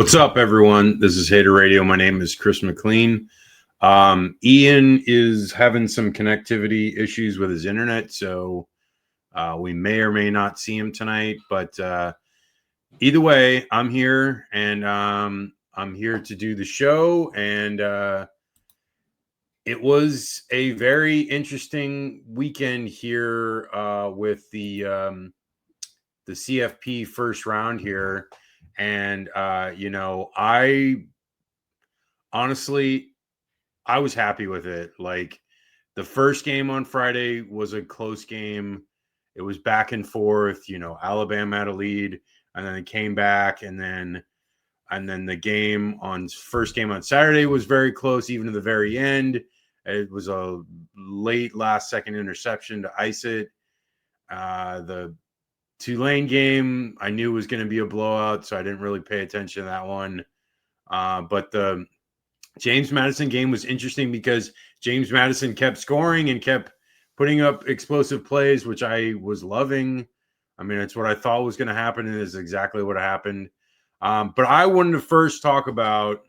What's up, everyone? This is Hater Radio. My name is Chris McLean. Ian is having some connectivity issues with his internet, so we may or may not see him tonight. But either way, I'm here, and I'm here to do the show. And it was a very interesting weekend here with the CFP first round here. And, I honestly, I was happy with it. Like the first game on Friday was a close game. It was back and forth, Alabama had a lead and then it came back and then the first game on Saturday was very close, even to the very end. It was a late last second interception to ice it. The Tulane game, I knew was going to be a blowout, so I didn't really pay attention to that one. But the James Madison game was interesting because James Madison kept scoring and kept putting up explosive plays, which I was loving. I mean, it's what I thought was going to happen, and it's exactly what happened. But I wanted to first talk about,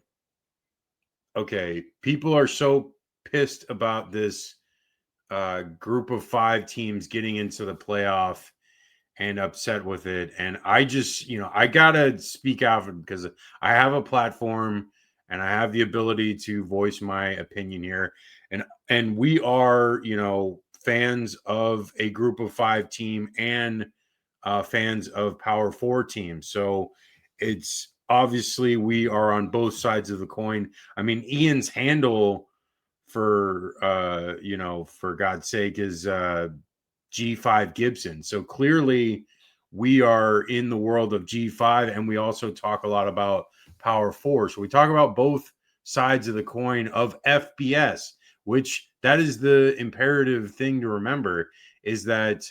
okay, people are so pissed about this group of 5 teams getting into the playoff and upset with it. And I just, I got to speak out because I have a platform and I have the ability to voice my opinion here. And we are, fans of a group of 5 team and fans of Power 4 teams. So it's obviously we are on both sides of the coin. I mean, Ian's handle for for God's sake is G5 Gibson. So clearly we are in the world of G5, and we also talk a lot about Power 4. So we talk about both sides of the coin of FBS, which that is the imperative thing to remember, is that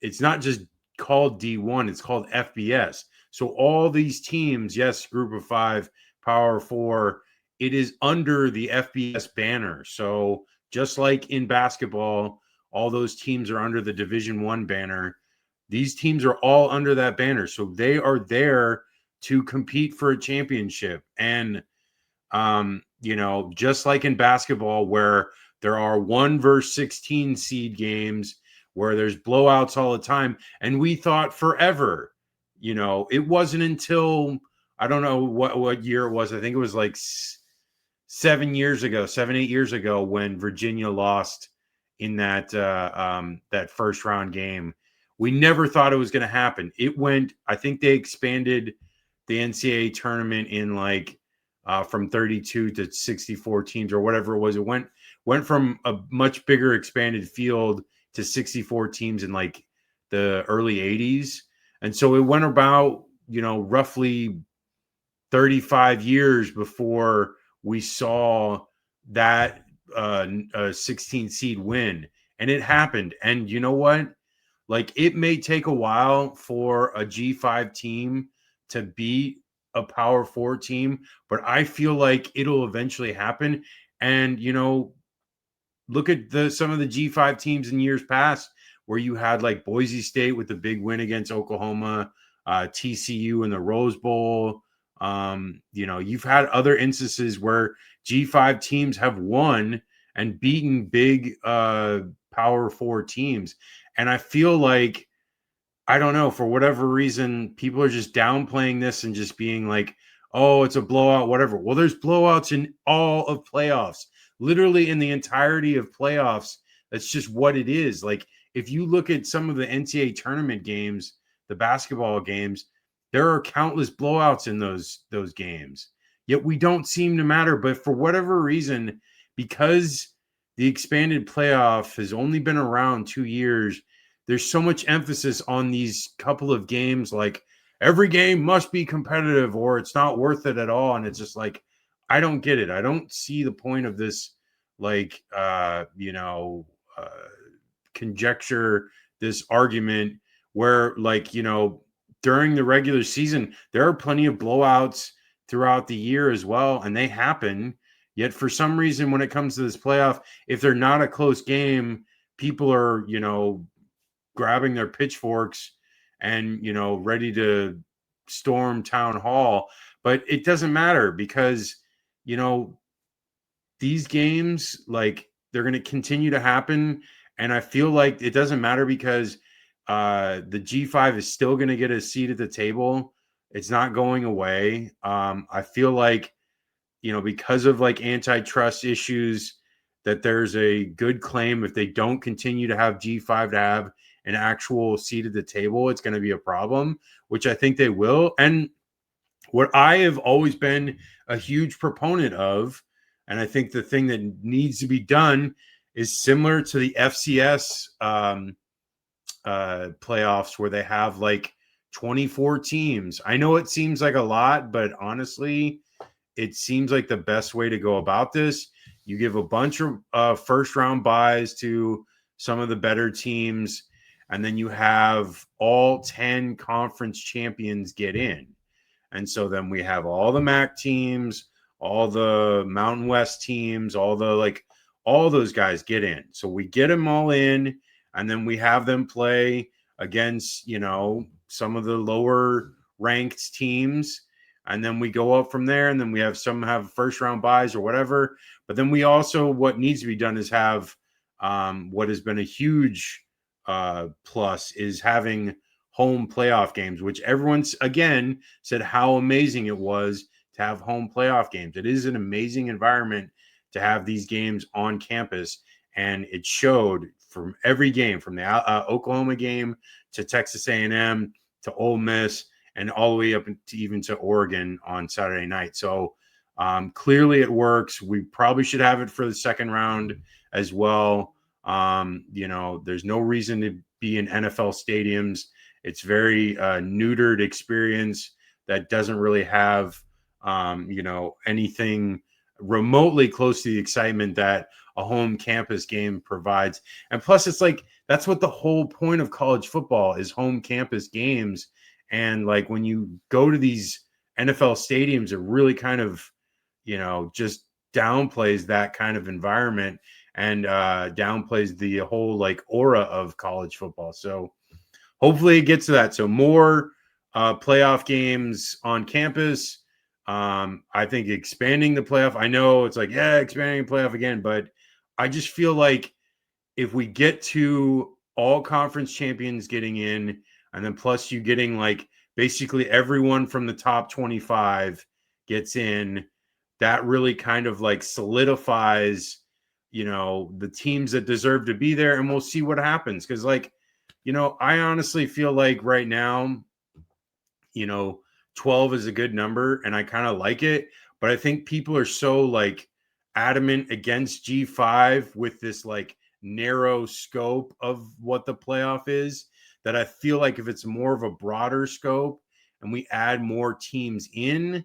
it's not just called D1, it's called FBS. So all these teams, yes, group of 5, Power 4, it is under the FBS banner. So just like in basketball, all those teams are under the Division 1 banner. These teams are all under that banner. So they are there to compete for a championship. And just like in basketball, where there are 1 versus 16 seed games where there's blowouts all the time. And we thought forever, it wasn't until, I don't know what year it was. I think it was like 7, 8 years ago when Virginia lost in that first round game. We never thought it was going to happen. I think they expanded the NCAA tournament in from 32 to 64 teams or whatever it was. It went from a much bigger expanded field to 64 teams in like the early 80s. And so it went about, roughly 35 years before we saw that 16 seed win. And it happened. And you know what? Like, it may take a while for a G5 team to beat a Power 4 team, but I feel like it'll eventually happen. And, look at some of the G5 teams in years past where you had like Boise State with the big win against Oklahoma, TCU in the Rose Bowl. You've had other instances where G5 teams have won and beaten big Power 4 teams. And I feel like, I don't know, for whatever reason, people are just downplaying this and just being like, oh, it's a blowout, whatever. Well, there's blowouts in all of playoffs, literally in the entirety of playoffs. That's just what it is. Like, if you look at some of the NCAA tournament games, the basketball games, there are countless blowouts in those games. Yet we don't seem to matter. But for whatever reason, because the expanded playoff has only been around 2 years, there's so much emphasis on these couple of games, like every game must be competitive or it's not worth it at all. And it's just like, I don't get it. I don't see the point of this, conjecture, this argument where, during the regular season, there are plenty of blowouts throughout the year as well, and they happen. Yet for some reason, when it comes to this playoff, if they're not a close game, people are, grabbing their pitchforks and, ready to storm town hall, but it doesn't matter because, you know, these games, like, they're going to continue to happen. And I feel like it doesn't matter because the G5 is still going to get a seat at the table. It's not going away. I feel like, you know, because of like antitrust issues, that there's a good claim if they don't continue to have G5 to have an actual seat at the table, it's going to be a problem, which I think they will. And what I have always been a huge proponent of, and I think the thing that needs to be done is similar to the FCS playoffs where they have like 24 teams. I know it seems like a lot, but honestly, it seems like the best way to go about this. You give a bunch of first round buys to some of the better teams, and then you have all 10 conference champions get in. And so then we have all the MAC teams, all the Mountain West teams, all the like, all those guys get in. So we get them all in, and then we have them play against, you know, some of the lower ranked teams. And then we go up from there, and then we have some have first round buys or whatever. But then we also, what needs to be done is have what has been a huge plus is having home playoff games, which everyone's again said how amazing it was to have home playoff games. It is an amazing environment to have these games on campus, and it showed from every game, from the Oklahoma game to Texas A&M to Ole Miss, and all the way up to even to Oregon on Saturday night. So clearly it works. We probably should have it for the second round as well. You know, there's no reason to be in NFL stadiums. It's very neutered experience that doesn't really have, you know, anything remotely close to the excitement that a home campus game provides. And plus, it's like that's what the whole point of college football is: home campus games. And like when you go to these NFL stadiums, it really kind of, you know, just downplays that kind of environment and downplays the whole like aura of college football. So hopefully it gets to that. So more playoff games on campus. I think expanding the playoff. I know it's like, yeah, expanding the playoff again, but I just feel like if we get to all conference champions getting in, and then plus you getting like basically everyone from the top 25 gets in, that really kind of like solidifies, you know, the teams that deserve to be there. And we'll see what happens. Cause like, you know, I honestly feel like right now, you know, 12 is a good number and I kind of like it, but I think people are so like adamant against G5 with this like narrow scope of what the playoff is, that I feel like if it's more of a broader scope and we add more teams in,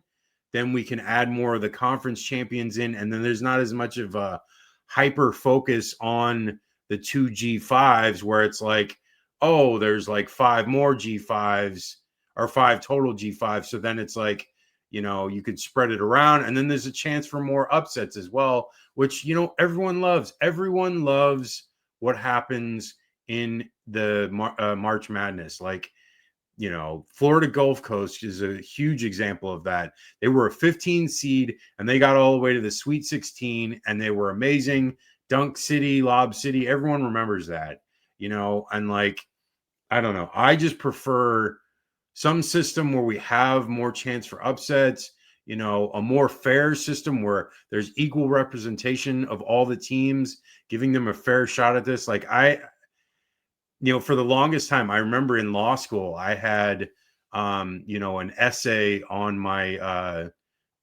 then we can add more of the conference champions in, and then there's not as much of a hyper focus on the two G5s where it's like, oh, there's like five more G5s or five total G5s. So then it's like, you know, you could spread it around, and then there's a chance for more upsets as well, which, you know, everyone loves. Everyone loves what happens in the March Madness. Like, you know, Florida Gulf Coast is a huge example of that. They were a 15 seed and they got all the way to the Sweet 16 and they were amazing. Dunk City, Lob City, everyone remembers that, you know, and like, I don't know. I just prefer some system where we have more chance for upsets, you know, a more fair system where there's equal representation of all the teams, giving them a fair shot at this. Like you know, for the longest time, I remember in law school, I had, you know, an essay on my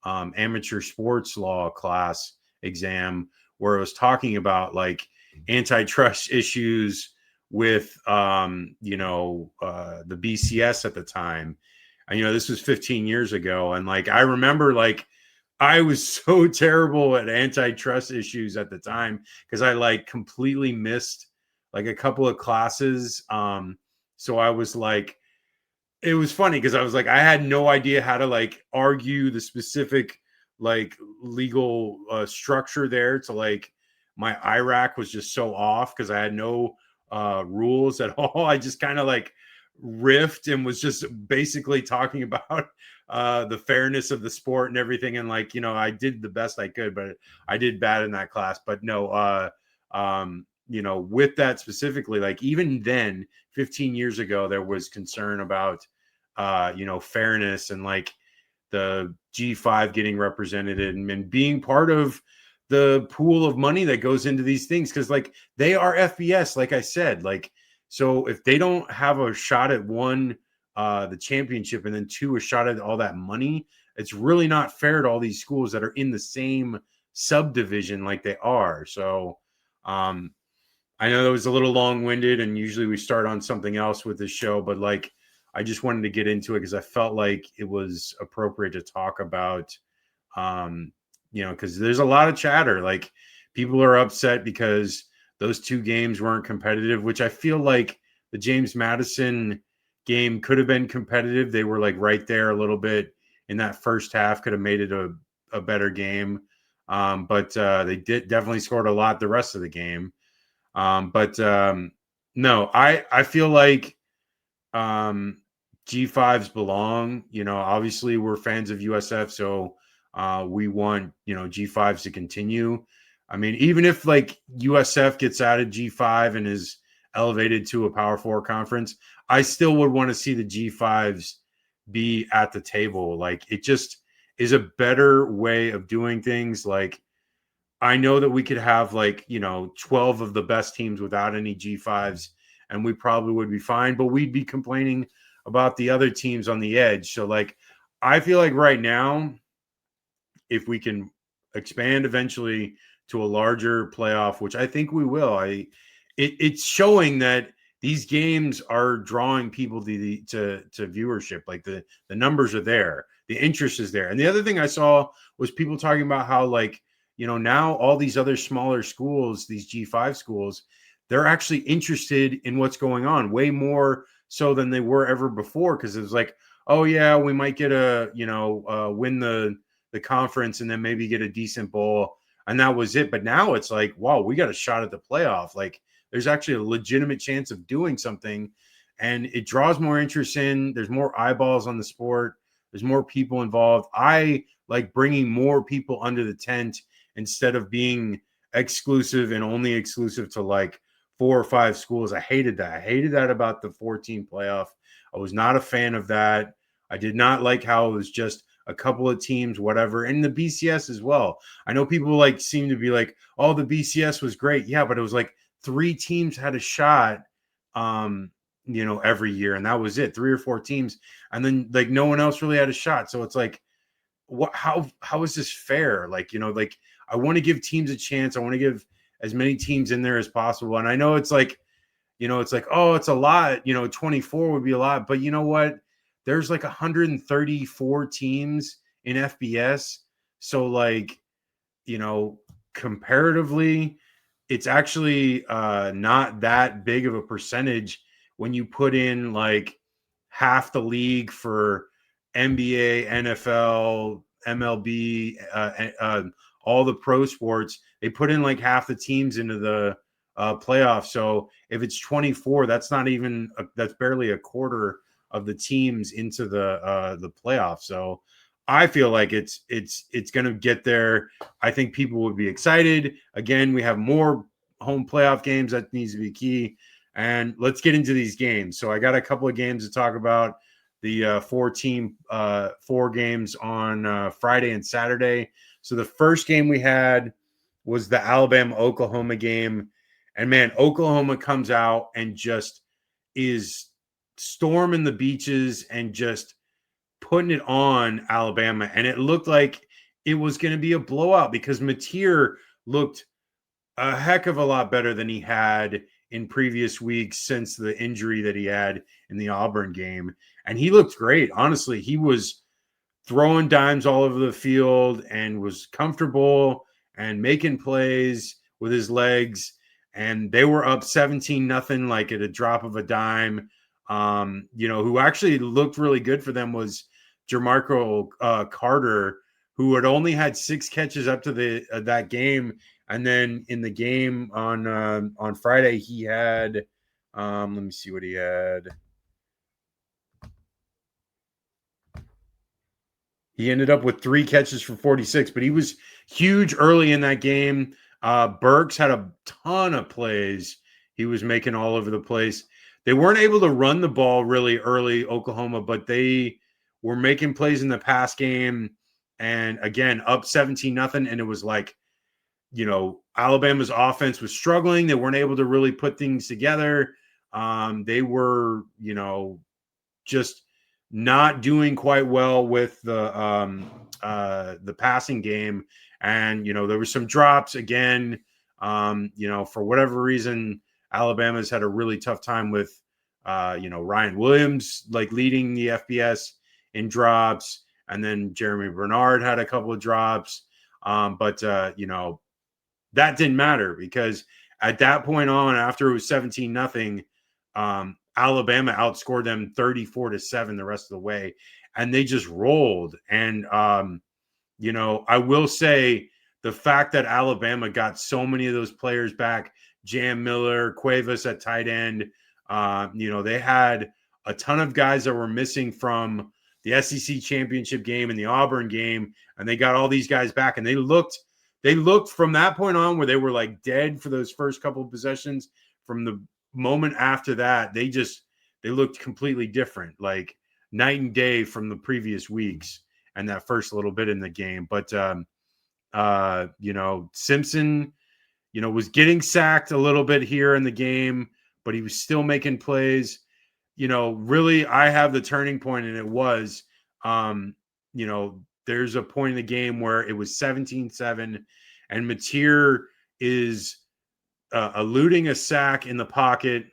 amateur sports law class exam where it was talking about like antitrust issues with, you know, the BCS at the time. And, you know, this was 15 years ago. And like, I remember like, I was so terrible at antitrust issues at the time because I like completely missed like a couple of classes. So I was like, it was funny because I was like, I had no idea how to like argue the specific like legal structure there to like my IRAC was just so off because I had no rules at all. I just kind of like riffed and was just basically talking about the fairness of the sport and everything. And like, I did the best I could, but I did bad in that class. But no, with that specifically, like even then, 15 years ago, there was concern about, fairness and like the G5 getting represented and being part of the pool of money that goes into these things. Cause like they are FBS, like I said, like, so if they don't have a shot at one, the championship, and then two, a shot at all that money, it's really not fair to all these schools that are in the same subdivision like they are. So, I know that was a little long-winded, and usually we start on something else with this show, but like I just wanted to get into it because I felt like it was appropriate to talk about, because there's a lot of chatter. Like people are upset because those two games weren't competitive, which I feel like the James Madison game could have been competitive. They were like right there a little bit in that first half, could have made it a better game. But they did definitely scored a lot the rest of the game. But no, I feel like G5s belong. Obviously we're fans of USF, so we want G5s to continue. I mean, even if like USF gets out of G5 and is elevated to a Power Four conference, I still would want to see the G5s be at the table. Like it just is a better way of doing things. Like I know that we could have like, 12 of the best teams without any G5s and we probably would be fine, but we'd be complaining about the other teams on the edge. So like I feel like right now, if we can expand eventually to a larger playoff, which I think we will, it's showing that these games are drawing people to viewership. Like the numbers are there, the interest is there. And the other thing I saw was people talking about how like, now all these other smaller schools, these G5 schools, they're actually interested in what's going on way more so than they were ever before. Cause it was like, oh yeah, we might get win the conference and then maybe get a decent bowl. And that was it. But now it's like, wow, we got a shot at the playoff. Like there's actually a legitimate chance of doing something. And it draws more interest in. There's more eyeballs on the sport. There's more people involved. I like bringing more people under the tent instead of being exclusive and only exclusive to like 4 or 5 schools. I hated that. I hated that about the 14 playoff. I was not a fan of that. I did not like how it was just a couple of teams, whatever, and the BCS as well. I know people like seem to be like, oh, the BCS was great. Yeah, but it was like 3 teams had a shot, every year, and that was it, 3 or 4 teams, and then like no one else really had a shot. So it's like, what? How is this fair? Like, like I want to give teams a chance. I want to give as many teams in there as possible. And I know it's like, it's like, oh, it's a lot. 24 would be a lot, but you know what? There's like 134 teams in FBS. So like, you know, comparatively, it's actually not that big of a percentage when you put in like half the league for NBA, NFL, MLB, all the pro sports. They put in like half the teams into the playoffs. So if it's 24, that's not even that's barely a quarter of the teams into the playoffs. So I feel like it's going to get there. I think people would be excited. Again, we have more home playoff games that needs to be key. And let's get into these games. So I got a couple of games to talk about. The 4 games on Friday and Saturday. So the first game we had was the Alabama-Oklahoma game. And man, Oklahoma comes out and just is storming the beaches and just putting it on Alabama. And it looked like it was going to be a blowout because Mateer looked a heck of a lot better than he had in previous weeks since the injury that he had in the Auburn game. And he looked great. Honestly, he was throwing dimes all over the field and was comfortable and making plays with his legs. And they were up 17-0, like at a drop of a dime. Who actually looked really good for them was Jermarco Carter, who had only had 6 catches up to that game. And then in the game on Friday, he had let me see what he had. He ended up with 3 catches for 46, but he was huge early in that game. Burks had a ton of plays. He was making all over the place. They weren't able to run the ball really early, Oklahoma, but they were making plays in the pass game. And again, up 17 nothing. And it was like, Alabama's offense was struggling. They weren't able to really put things together. They were, just not doing quite well with the passing game, and there was some drops again. For whatever reason, Alabama's had a really tough time with Ryan Williams like leading the FBS in drops, and then Jeremy Bernard had a couple of drops, but that didn't matter because at that point on, after it was 17 nothing, Alabama outscored them 34-7 the rest of the way, and they just rolled. And I will say the fact that Alabama got so many of those players back, Jam Miller, Cuevas at tight end, they had a ton of guys that were missing from the SEC championship game and the Auburn game, and they got all these guys back, and they looked from that point on where they were like dead for those first couple of possessions. From the moment after that, they looked completely different, like night and day from the previous weeks and that first little bit in the game. But Simpson, was getting sacked a little bit here in the game, but he was still making plays. Really, I have the turning point, and it was, there's a point in the game where it was 17-7, and Mateer is eluding a sack in the pocket,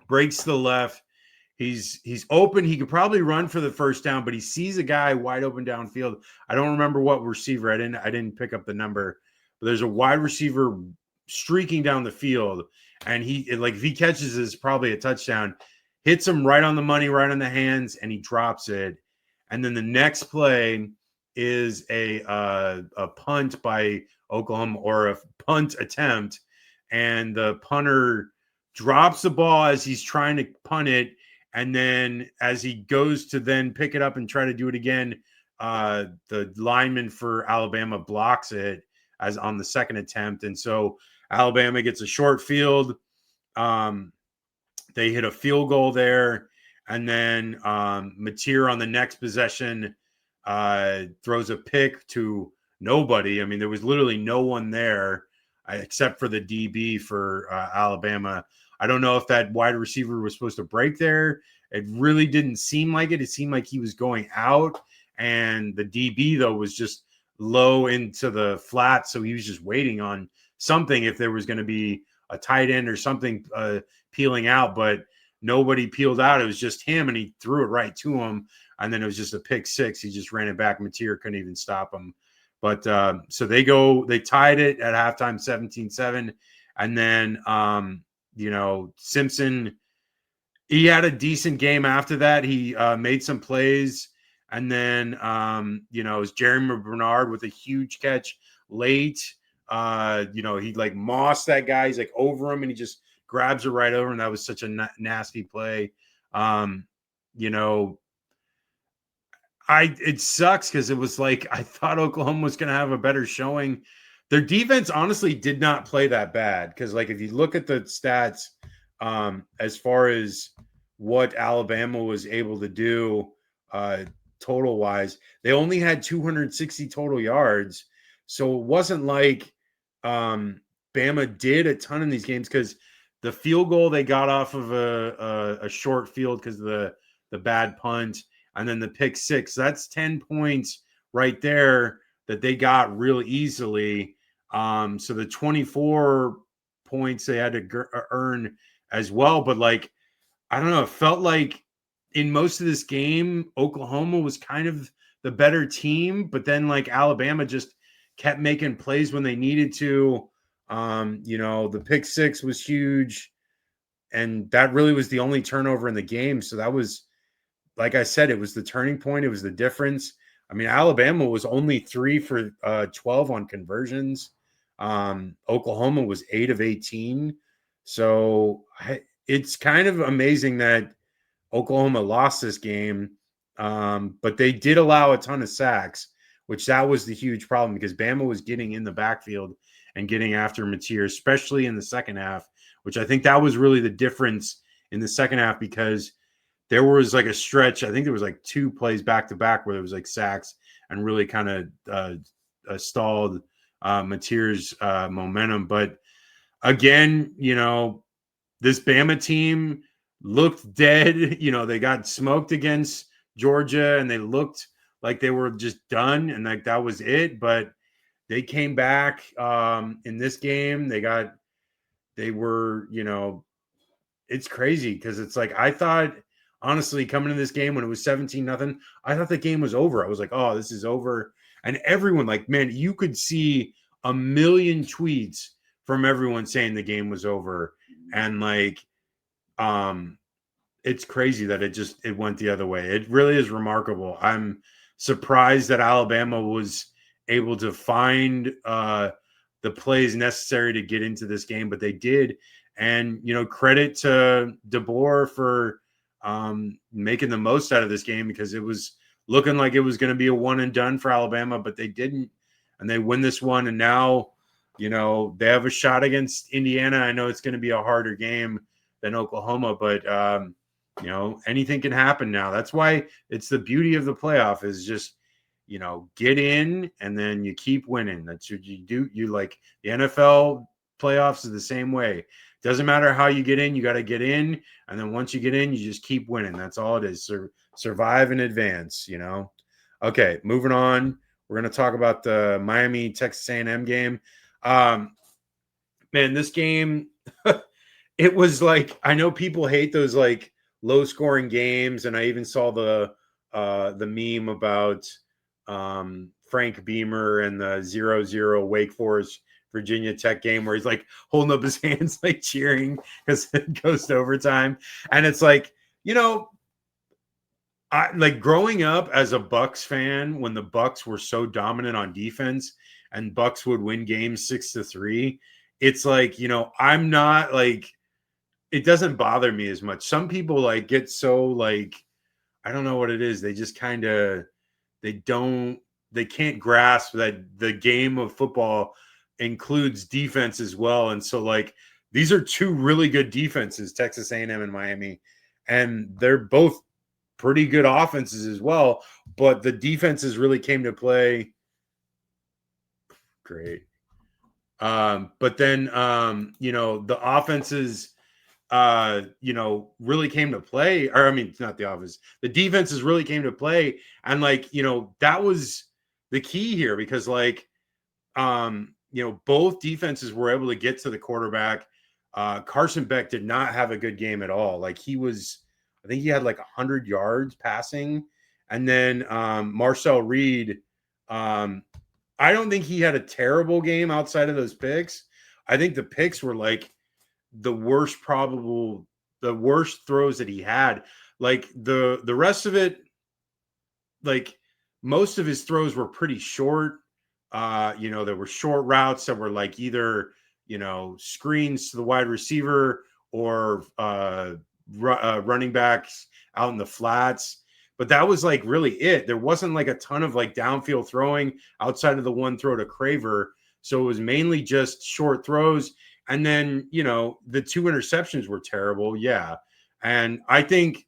breaks to the left. He's open. He could probably run for the first down, but he sees a guy wide open downfield. I don't remember what receiver. I didn't pick up the number, but there's a wide receiver streaking down the field, and if he catches it, it's probably a touchdown. Hits him right on the money, right on the hands, and he drops it. And then the next play is a punt by Oklahoma, or a punt attempt, and the punter drops the ball as he's trying to punt it, and then as he goes to then pick it up and try to do it again, the lineman for Alabama blocks it as on the second attempt, and so Alabama gets a short field. They hit a field goal there, and then Mateer on the next possession throws a pick to nobody. I mean, there was literally no one there except for the DB for Alabama. I don't know if that wide receiver was supposed to break there. It really didn't seem like it. It seemed like he was going out, and the DB, though, was just low into the flat, so he was just waiting on something if there was going to be a tight end or something peeling out, but nobody peeled out. It was just him, and he threw it right to him, and then it was just a pick six. He just ran it back. Mateer couldn't even stop him. But so they tied it at halftime 17-7. And then, Simpson, he had a decent game after that. He made some plays. And then, it was Jeremy Bernard with a huge catch late. He like mossed that guy. He's like over him, and he just grabs it right over. And that was such a nasty play. It sucks because it was like I thought Oklahoma was going to have a better showing. Their defense honestly did not play that bad because, like, if you look at the stats, as far as what Alabama was able to do total wise, they only had 260 total yards. So it wasn't like Bama did a ton in these games, because the field goal they got off of a short field because of the bad punt, and then the pick six. That's 10 points right there that they got real easily. So the 24 points they had to earn as well. But like, I don't know, it felt like in most of this game, Oklahoma was kind of the better team, but then like Alabama just kept making plays when they needed to. The pick six was huge, and that really was the only turnover in the game. So that was, like I said, it was the turning point. It was the difference. I mean, Alabama was only 3 for 12 on conversions. Oklahoma was 8 of 18. So it's kind of amazing that Oklahoma lost this game. But they did allow a ton of sacks, which that was the huge problem because Bama was getting in the backfield and getting after Mateer, especially in the second half, which I think that was really the difference in the second half because there was like a stretch. I think there was like 2 plays back to back where there was like sacks and really kind of stalled Mateer's momentum. But again, this Bama team looked dead. They got smoked against Georgia and they looked like they were just done and like that was it. But they came back in this game. They were, it's crazy because it's like I thought honestly coming into this game when it was 17-0, I thought the game was over. I was like, oh, this is over. And everyone, like, man, you could see a million tweets from everyone saying the game was over. And like, it's crazy that it went the other way. It really is remarkable. I'm surprised that Alabama was able to find the plays necessary to get into this game, but they did. And credit to DeBoer for making the most out of this game because it was looking like it was going to be a one and done for Alabama, but they didn't, and they win this one. And now, they have a shot against Indiana. I know it's going to be a harder game than Oklahoma, but anything can happen now. That's why it's the beauty of the playoff is just, get in and then you keep winning. That's what you do. You like the NFL playoffs is the same way. Doesn't matter how you get in, you got to get in. And then once you get in, you just keep winning. That's all it is. Survive and advance, Okay, moving on. We're going to talk about the Miami Texas A&M game. Man, this game, it was like, I know people hate those like low scoring games. And I even saw the meme about Frank Beamer and the 0-0 Wake Forest Virginia Tech game where he's like holding up his hands, like cheering because it goes to overtime. And it's like, I like growing up as a Bucks fan when the Bucks were so dominant on defense and Bucks would win games 6-3. It's like, I'm not like, it doesn't bother me as much. Some people like get so like, I don't know what it is. They just kind of, they can't grasp that the game of football includes defense as well. And so like, these are 2 really good defenses, Texas A&M and Miami, and they're both pretty good offenses as well. But the defenses really came to play. Great. But then, the offenses, really came to play. Or I mean, it's not the offense. The defenses really came to play. And like, that was the key here because like, both defenses were able to get to the quarterback. Carson Beck did not have a good game at all. Like I think he had like 100 yards passing. And then Marcel Reed, I don't think he had a terrible game outside of those picks. I think the picks were like the worst throws that he had. Like the rest of it, like most of his throws were pretty short. There were short routes that were like either, screens to the wide receiver or running backs out in the flats. But that was like really it. There wasn't like a ton of like downfield throwing outside of the one throw to Craver. So it was mainly just short throws. And then, the 2 interceptions were terrible. Yeah. And I think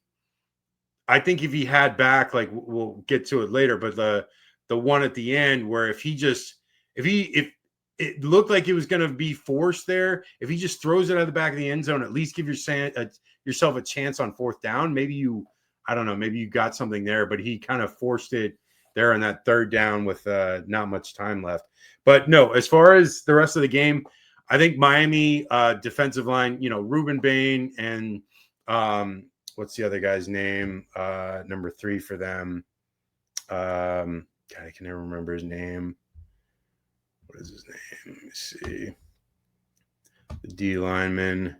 if he had back, like we'll get to it later, but the one at the end where if it looked like it was going to be forced there, if he just throws it out of the back of the end zone, at least give yourself a chance on 4th down. Maybe you got something there, but he kind of forced it there on that 3rd down with not much time left. But no, as far as the rest of the game, I think Miami defensive line, Ruben Bain and what's the other guy's name? Number 3 for them. God, I can never remember his name. What is his name? Let me see. The D lineman.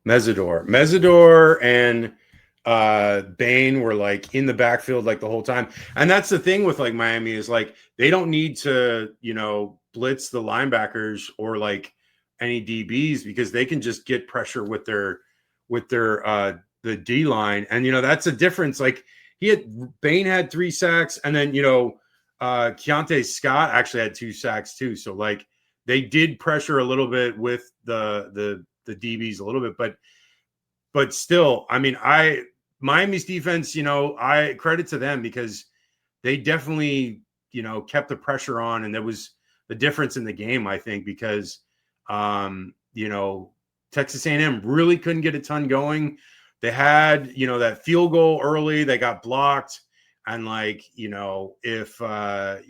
Mesidor and Bain were like in the backfield like the whole time. And that's the thing with like Miami is like they don't need to, blitz the linebackers or like any DBs because they can just get pressure with their the D line, and that's a difference. Like Bain had 3 sacks, and then Keontae Scott actually had 2 sacks too. So like they did pressure a little bit with the DBs a little bit, but still, I mean, Miami's defense, I credit to them because they definitely, kept the pressure on, and there was the difference in the game, I think, because Texas A&M really couldn't get a ton going. They had, that field goal early, they got blocked, and like, if that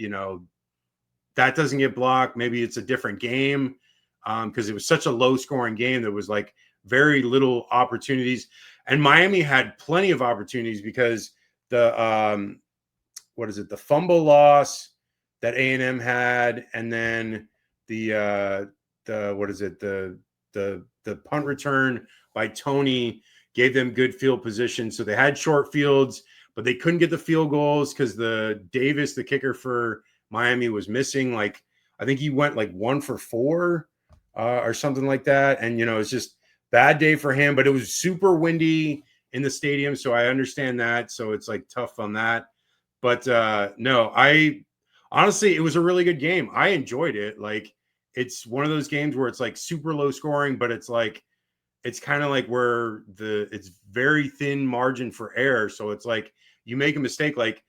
doesn't get blocked, maybe it's a different game, because it was such a low scoring game. There was like very little opportunities, and Miami had plenty of opportunities because the the fumble loss that A&M had, and then the punt return by Tony gave them good field position. So they had short fields, but they couldn't get the field goals because the Davis, the kicker for Miami, was missing. Like, I think he went like 1 for 4 or something like that. And, it's just bad day for him, but it was super windy in the stadium. So I understand that. So it's like tough on that. But no, honestly, it was a really good game. I enjoyed it. Like, it's one of those games where it's like super low scoring, but it's kind of like where it's very thin margin for error. So it's like you make a mistake, like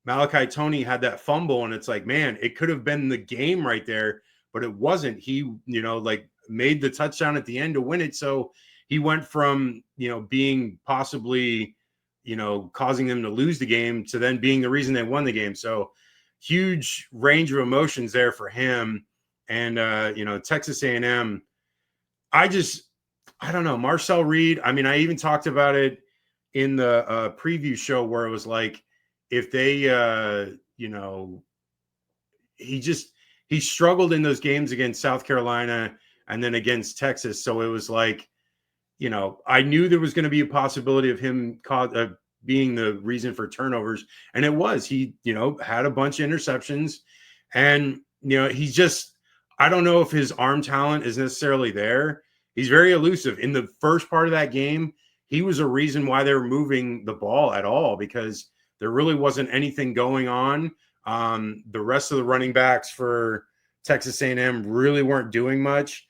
Malachi Tony had that fumble, and it's like, man, it could have been the game right there, but it wasn't. He, like made the touchdown at the end to win it. So he went from, being possibly, causing them to lose the game to then being the reason they won the game. So huge range of emotions there for him. And, Texas A&M, I don't know, Marcel Reed. I mean, I even talked about it in the preview show where it was like, if they, he struggled in those games against South Carolina and then against Texas. So it was like, I knew there was going to be a possibility of him being the reason for turnovers. And it was. He, had a bunch of interceptions. And, he's just, I don't know if his arm talent is necessarily there. He's very elusive. In the first part of that game, he was a reason why they were moving the ball at all, because there really wasn't anything going on. The rest of the running backs for Texas A&M really weren't doing much.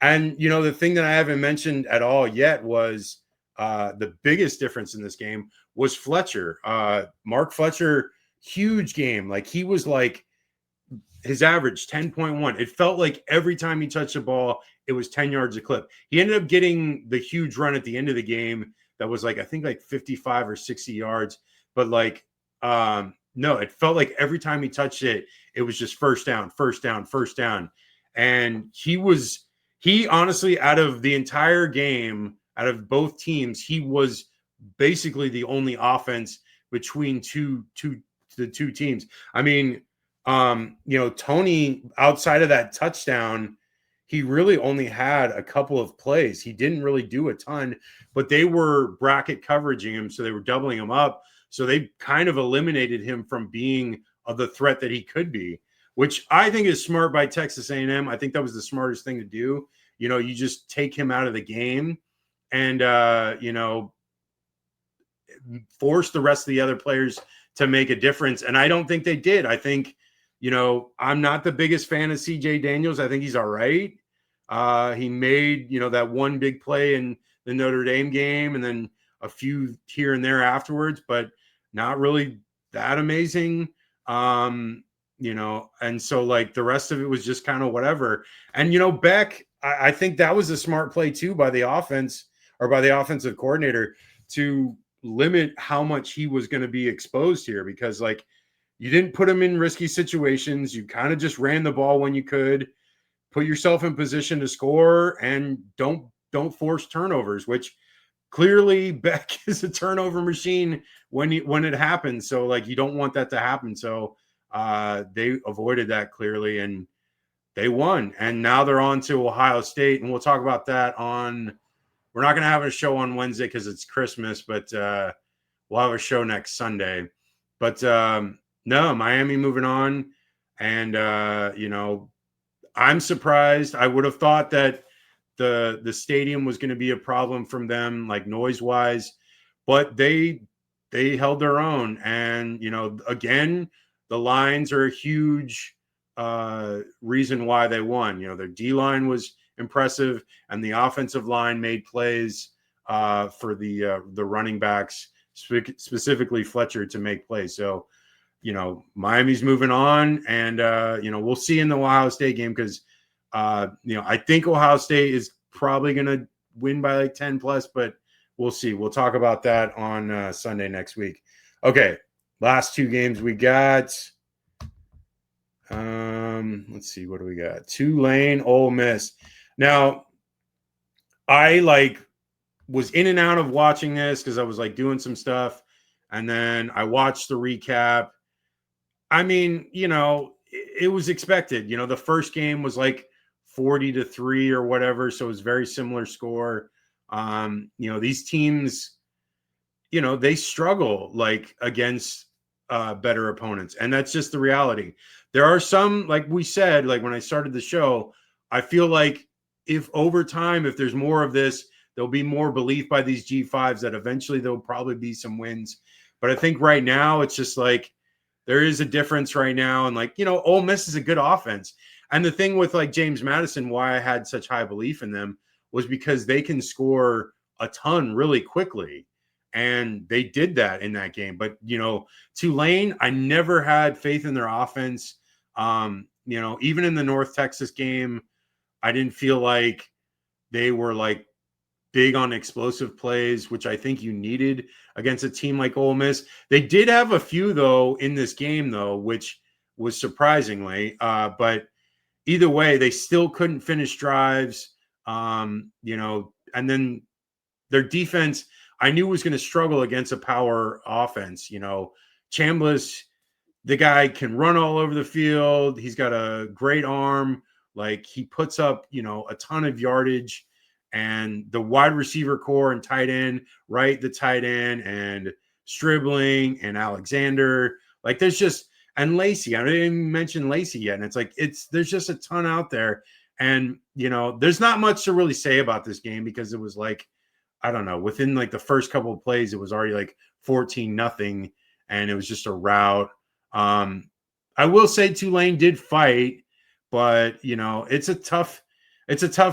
And, the thing that I haven't mentioned at all yet was the biggest difference in this game was Fletcher. Mark Fletcher, huge game. Like, he was like, his average 10.1. It felt like every time he touched the ball, it was 10 yards a clip. He ended up getting the huge run at the end of the game that was like, I think like 55 or 60 yards. But like, no, it felt like every time he touched it, it was just first down, first down, first down. And he honestly, out of the entire game, out of both teams, he was basically the only offense between the two teams. I mean, Tony, outside of that touchdown, he really only had a couple of plays. He didn't really do a ton, but they were bracket coveraging him, so they were doubling him up. So they kind of eliminated him from being the threat that he could be, which I think is smart by Texas A&M. I think that was the smartest thing to do. You just take him out of the game and, force the rest of the other players to make a difference. And I don't think they did. I think, I'm not the biggest fan of CJ Daniels. I think he's all right. He made, that one big play in the Notre Dame game and then a few here and there afterwards, but not really that amazing. And so like the rest of it was just kind of whatever. And, Beck, I think that was a smart play too by the offense or by the offensive coordinator to limit how much he was going to be exposed here, because like you didn't put him in risky situations. You kind of just ran the ball when you could, put yourself in position to score, and don't force turnovers, which clearly Beck is a turnover machine when it happens. So like you don't want that to happen. So they avoided that clearly, and they won. And now they're on to Ohio State, and we'll talk about that on. We're not going to have a show on Wednesday because it's Christmas, but we'll have a show next Sunday. But no, Miami moving on, and I'm surprised. I would have thought that the stadium was going to be a problem from them, like noise wise. but they held their own. And, you know, again, the lines are a huge reason why they won. You know, their D line was impressive, and the offensive line made plays for the running backs, specifically Fletcher, to make plays. So, you know, Miami's moving on, and you know, we'll see in the Ohio State game, because you know, I think Ohio State is probably going to win by like 10 plus, but we'll see. We'll talk about that on Sunday next week. Okay, last two games we got. Let's see, what do we got? Tulane, Ole Miss. Now, I was in and out of watching this because I was like doing some stuff, and then I watched the recap. I mean, you know, it was expected. You know, the first game was like 40-3 or whatever, so it was very similar score. You know, these teams, you know, they struggle like against better opponents, and that's just the reality. There are some, like we said, like when I started the show, I feel like if over time, if there's more of this, there'll be more belief by these G5s that eventually there'll probably be some wins. But I think right now it's just like there is a difference right now. And like, you know, Ole Miss is a good offense. And the thing with like James Madison, why I had such high belief in them, was because they can score a ton really quickly. And they did that in that game. But, you know, Tulane, I never had faith in their offense. You know, even in the North Texas game, I didn't feel like they were like big on explosive plays, which I think you needed against a team like Ole Miss. They did have a few, though, in this game, though, which was surprisingly. But either way, they still couldn't finish drives. You know, and then their defense, I knew was going to struggle against a power offense. You know, Chambliss, the guy can run all over the field. He's got a great arm. Like, he puts up, you know, a ton of yardage. And the wide receiver core and tight end, right? The tight end and Stribling and Alexander. Like, there's just, and Lacey. I didn't even mention Lacey yet. And it's like, there's just a ton out there. And, you know, there's not much to really say about this game, because it was like, I don't know, within like the first couple of plays, it was already like 14-0, and it was just a rout. I will say Tulane did fight, but, you know, it's a tough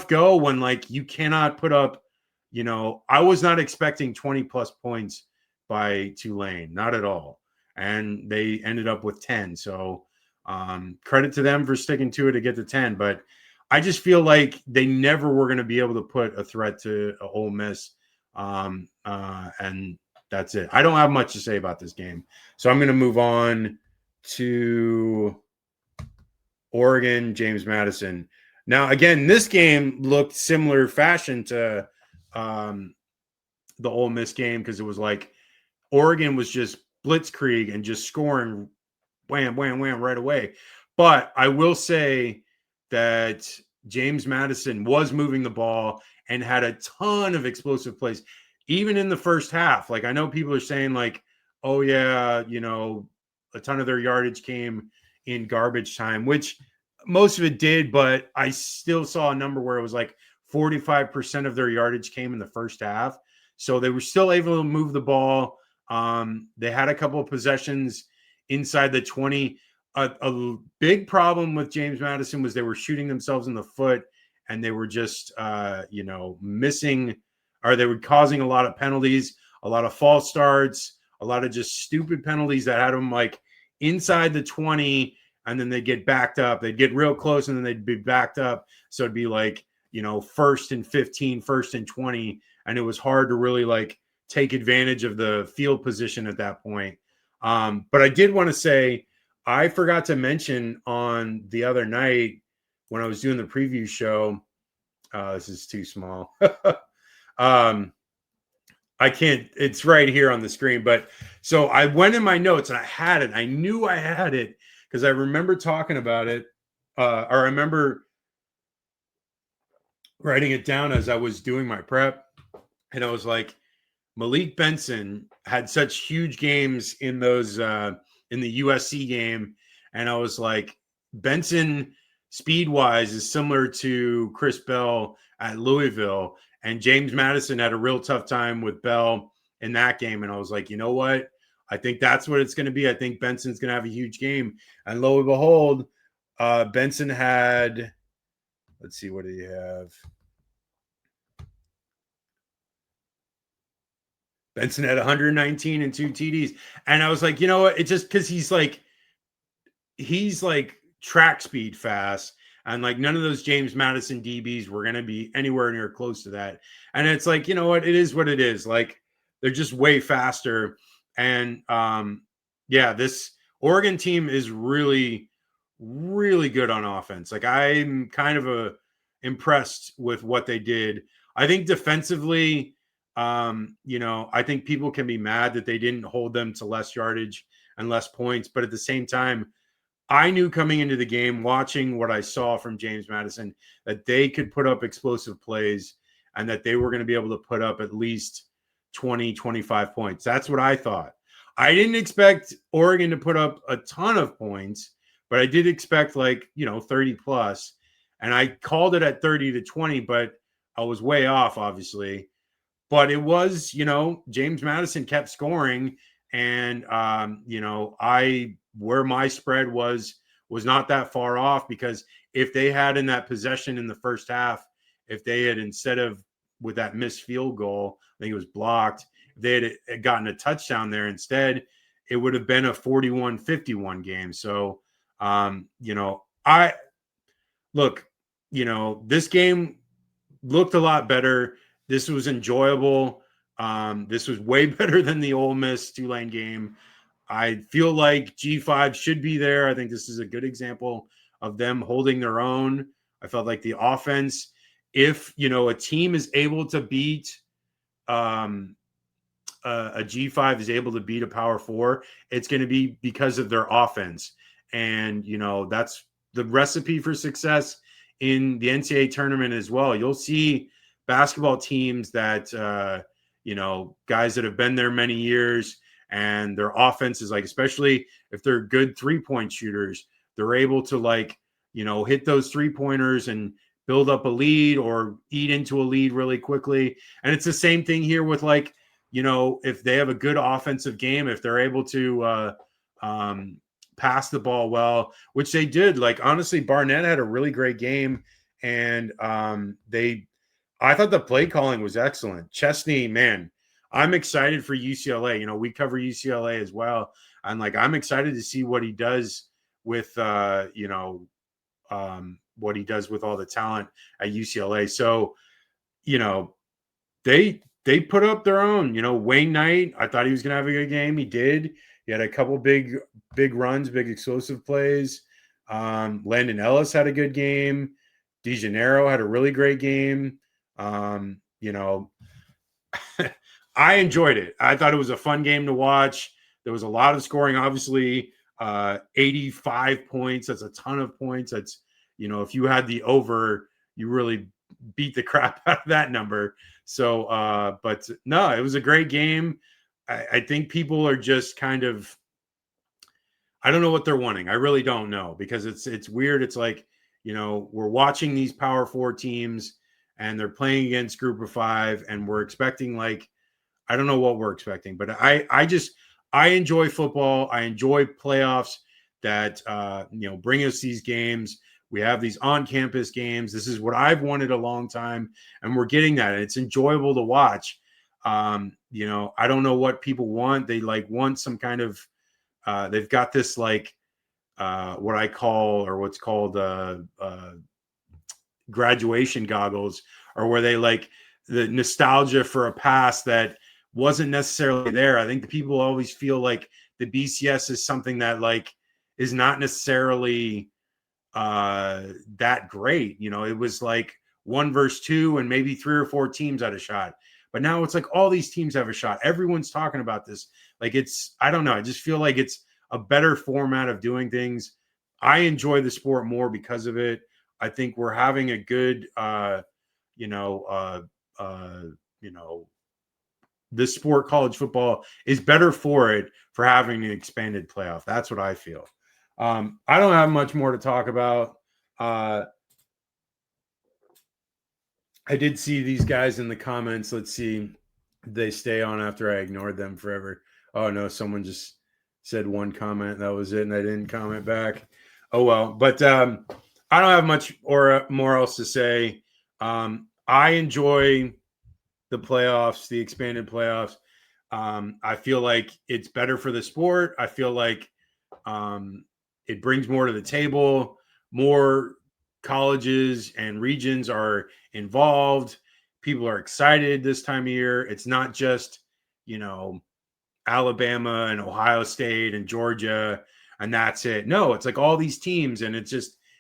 go when like you cannot put up, you know, I was not expecting 20 plus points by Tulane, not at all. And they ended up with 10. So credit to them for sticking to it to get to 10. But I just feel like they never were going to be able to put a threat to Ole Miss. And that's it. I don't have much to say about this game. So I'm going to move on to Oregon, James Madison. Now, again, this game looked similar fashion to the Ole Miss game, because it was like Oregon was just blitzkrieg and just scoring wham, wham, wham right away. But I will say that James Madison was moving the ball and had a ton of explosive plays, even in the first half. Like, I know people are saying like, oh yeah, you know, a ton of their yardage came in garbage time, which most of it did, but I still saw a number where it was like 45% of their yardage came in the first half. So they were still able to move the ball. They had a couple of possessions inside the 20. A big problem with James Madison was they were shooting themselves in the foot, and they were just, you know, missing, or they were causing a lot of penalties, a lot of false starts, a lot of just stupid penalties that had them like inside the 20, and then they'd get backed up. They'd get real close, and then they'd be backed up. So it'd be like, you know, 1st and 15, 1st and 20. And it was hard to really like take advantage of the field position at that point. But I did want to say, I forgot to mention on the other night when I was doing the preview show, this is too small. I can't, it's right here on the screen. But so I went in my notes and I had it. I knew I had it because I remember talking about it, or I remember writing it down as I was doing my prep. And I was like, Malik Benson had such huge games in those in the USC game, and I was like, Benson speed wise is similar to Chris Bell at Louisville, and James Madison had a real tough time with Bell in that game. And I was like, you know what? I think that's what it's going to be. I think Benson's going to have a huge game. And lo and behold, Benson had, let's see, what did he have? Benson had 119 and 2 TDs. And I was like, you know what? It's just because he's like track speed fast. And like none of those James Madison DBs were going to be anywhere near close to that. And it's like, you know what? It is what it is. Like they're just way faster. And yeah, this Oregon team is really, really good on offense. Like I'm kind of impressed with what they did. I think defensively, I think people can be mad that they didn't hold them to less yardage and less points. But at the same time, I knew coming into the game, watching what I saw from James Madison, that they could put up explosive plays and that they were going to be able to put up at least 20, 25 points. That's what I thought. I didn't expect Oregon to put up a ton of points, but I did expect 30 plus. And I called it at 30 to 20, but I was way off, obviously. But it was, James Madison kept scoring. And, where my spread was not that far off, because if they had in that possession in the first half, if they had, instead of with that missed field goal, I think it was blocked, if they had gotten a touchdown there instead, it would have been a 41-51 game. So, I look, this game looked a lot better. This was enjoyable. This was way better than the Ole Miss Tulane game. I feel like G5 should be there. I think this is a good example of them holding their own. I felt like the offense, if a team is able to beat um, a G5 is able to beat a Power Four, it's going to be because of their offense. And that's the recipe for success in the NCAA tournament as well. You'll see basketball teams that guys that have been there many years, and their offense is like, especially if they're good 3-point shooters, they're able to hit those 3-pointers and build up a lead or eat into a lead really quickly. And it's the same thing here with if they have a good offensive game, if they're able to pass the ball well, which they did. Like, honestly, Barnett had a really great game, and I thought the play calling was excellent. Chesney, man, I'm excited for UCLA. We cover UCLA as well. And I'm excited to see what he does with, what he does with all the talent at UCLA. So, they put up their own. Wayne Knight, I thought he was going to have a good game. He did. He had a couple big runs, big explosive plays. Landon Ellis had a good game. DeGeneiro had a really great game. I enjoyed it. I thought it was a fun game to watch. There was a lot of scoring, obviously. 85 points. That's a ton of points. That's, if you had the over, you really beat the crap out of that number. So, but no, it was a great game. I think people are just kind of, I don't know what they're wanting. I really don't know, because it's weird. It's like, we're watching these Power Four teams and they're playing against Group of Five, and we're expecting I don't know what we're expecting, but I enjoy football. I enjoy playoffs that bring us these games. We have these on-campus games. This is what I've wanted a long time, and we're getting that. And it's enjoyable to watch. I don't know what people want. They want some kind of. They've got this what I call, or what's called graduation goggles, or where they the nostalgia for a past that wasn't necessarily there. I think the people always feel like the BCS is something that is not necessarily that great. It was 1 versus 2, and maybe 3 or 4 teams had a shot. But now it's all these teams have a shot. Everyone's talking about this. I don't know. I just feel like it's a better format of doing things. I enjoy the sport more because of it. I think we're having a good, this sport, college football, is better for it, for having an expanded playoff. That's what I feel. I don't have much more to talk about. I did see these guys in the comments. Let's see. they stay on after I ignored them forever. Oh no, someone just said one comment. That was it, and I didn't comment back. Oh well, but I don't have much or more else to say. I enjoy the playoffs, the expanded playoffs. I feel like it's better for the sport. I feel like it brings more to the table. More colleges and regions are involved. People are excited this time of year. It's not just, you know, Alabama and Ohio State and Georgia and that's it. No, it's like all these teams and it's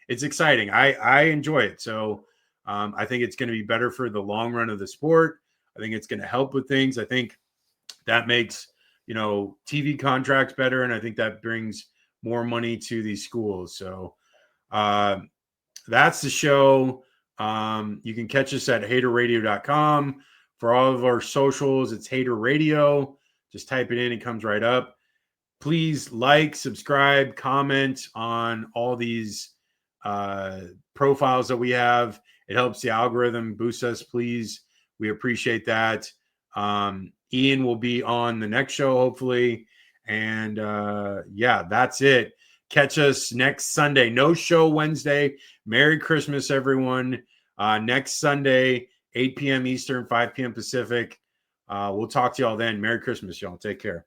exciting. I enjoy it. So I think it's going to be better for the long run of the sport. I think it's going to help with things. I think that makes, TV contracts better, and I think that brings more money to these schools. So uh, that's the show. You can catch us at haterradio.com. For all of our socials, it's Hater Radio. Just type it in, it comes right up. Please like, subscribe, comment on all these profiles that we have. It helps the algorithm boost us, please. We appreciate that. Ian will be on the next show, hopefully. And yeah, that's it. Catch us next Sunday. No show Wednesday. Merry Christmas, everyone. Next Sunday, 8 p.m. Eastern, 5 p.m. Pacific. We'll talk to y'all then. Merry Christmas, y'all. Take care.